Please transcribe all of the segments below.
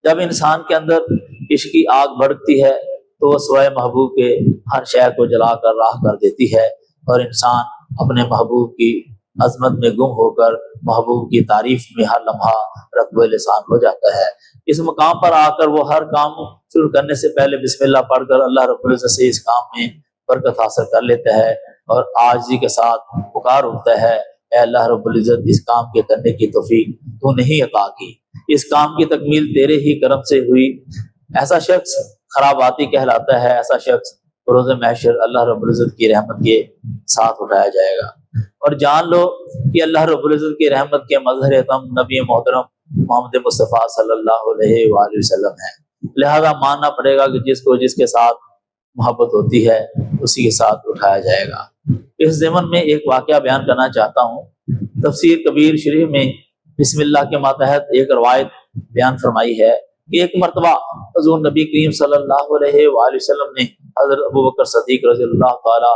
جب انسان کے اندر عشق کی آگ بھڑکتی ہے تو وہ سوائے محبوب کے ہر شے کو جلا کر راہ کر دیتی ہے، اور انسان اپنے محبوب کی عظمت میں گم ہو کر محبوب کی تعریف میں ہر لمحہ رطب لسان ہو جاتا ہے۔ اس مقام پر آ کر وہ ہر کام شروع کرنے سے پہلے بسم اللہ پڑھ کر اللہ رب العزت سے اس کام میں برکت حاصل کر لیتا ہے، اور عاجزی کے ساتھ پکار اٹھتا ہے، اے اللہ رب العزت، اس کام کے کرنے کی توفیق تو نہیں عطا کی، اس کام کی تکمیل تیرے ہی کرم سے ہوئی۔ ایسا شخص خراباتی کہلاتا ہے، ایسا شخص روز محشر اللہ رب العزت کی رحمت کے ساتھ اٹھایا جائے گا۔ اور جان لو کہ اللہ رب العزت کی رحمت کے مظہر تم نبی محترم محمد مصطفیٰ صلی اللہ علیہ وآلہ وسلم ہے، لہذا ماننا پڑے گا کہ جس کو جس کے ساتھ محبت ہوتی ہے اسی کے ساتھ اٹھایا جائے گا۔ اس ضمن میں ایک واقعہ بیان کرنا چاہتا ہوں۔ تفسیر کبیر شریف میں بسم اللہ کے ماتحت ایک روایت بیان فرمائی ہے کہ ایک مرتبہ حضور نبی کریم صلی اللہ علیہ وآلہ وسلم نے حضرت ابوبکر صدیق رضی اللہ تعالی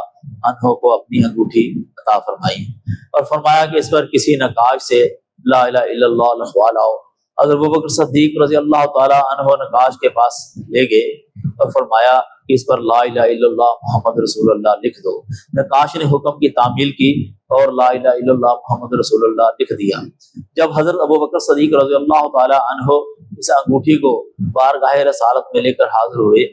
عنہ کو اپنی انگوٹھی عطا فرمائی اور فرمایا کہ اس پر کسی نقاش سے لا الہ الا اللہ لکھوا لاؤ۔ حضرت ابوبکر صدیق رضی اللہ تعالی عنہ نقاش کے پاس لے گئے اور فرمایا کہ اس پر لا الہ الا اللہ محمد رسول اللہ لکھ دو۔ نقاش نے حکم کی تعمیل کی اور لا الہ الا اللہ محمد رسول اللہ لکھ دیا۔ جب حضرت ابوبکر صدیق رضی اللہ تعالی عنہ اس انگوٹھی کو بارگاہ رسالت میں لے کر حاضر ہوئے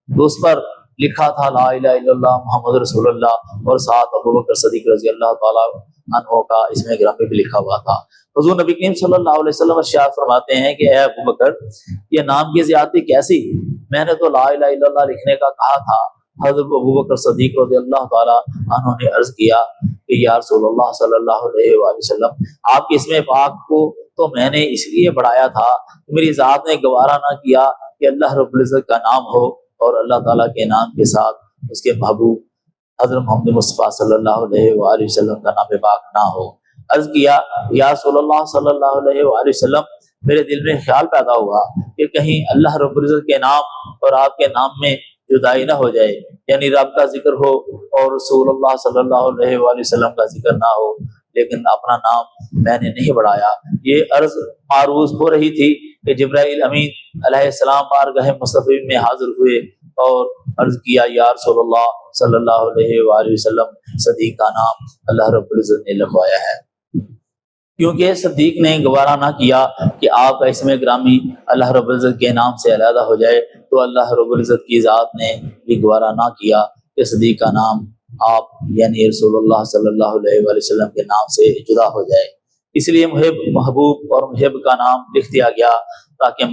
تو اس پر لکھا تھا لا الہ الا اللہ محمد رسول اللہ، اور ساتھ ابوبکر صدیق رضی اللہ تعالی عنہ کا اس میں گرامی بھی لکھا ہوا تھا۔ حضور نبی کریم صلی اللہ علیہ وسلم ارشاد فرماتے ہیں کہ اے ابوبکر، یہ نام کی زیادتی کیسی؟ میں نے تو لا الہ الا اللہ لکھنے کا کہا تھا۔ حضرت ابوبکر صدیق رضی اللہ تعالی عنہ نے عرض کیا کہ یا رسول اللہ صلی اللہ علیہ وآلہ وسلم، آپ کے اسم پاک کو تو میں نے اس لیے بڑھایا تھا کہ میری ذات نے گوارا نہ کیا کہ اللہ رب العزت کا نام ہو اور اللہ تعالیٰ کے نام کے ساتھ اس کے محبوب حضرت محمد مصطفیٰ صلی اللہ علیہ وآلہ وسلم کا نام پاک نہ ہو۔ عرض کیا یا رسول اللہ صلی اللہ علیہ وآلہ وسلم، میرے دل میں خیال پیدا ہوا کہ کہیں اللہ رب العزت کے نام اور آپ کے نام میں جدائی نہ ہو جائے، یعنی رب کا ذکر ہو اور رسول اللہ صلی اللہ علیہ وآلہ وسلم کا ذکر نہ ہو، لیکن اپنا نام میں نے نہیں بڑھایا۔ یہ عرض معروض ہو رہی تھی کہ جبرائیل امین علیہ السلام بارگاہ مصطفی میں حاضر ہوئے اور عرض کیا یا رسول اللہ صلی اللہ علیہ وآلہ وسلم، صدیق کا نام اللہ رب العزت نے لکھوایا ہے۔ کیونکہ صدیق نے گوارا نہ کیا کہ آپ کا اسم گرامی اللہ رب العزت کے نام سے علیحدہ ہو جائے، تو اللہ رب العزت کی ذات نے بھی گوارا نہ کیا کہ صدیق کا نام آپ یعنی رسول اللہ صلی اللہ علیہ وآلہ وسلم کے نام سے جدا ہو جائے۔ اس لیے محب محبوب اور محب کا نام لکھ دیا گیا تاکہ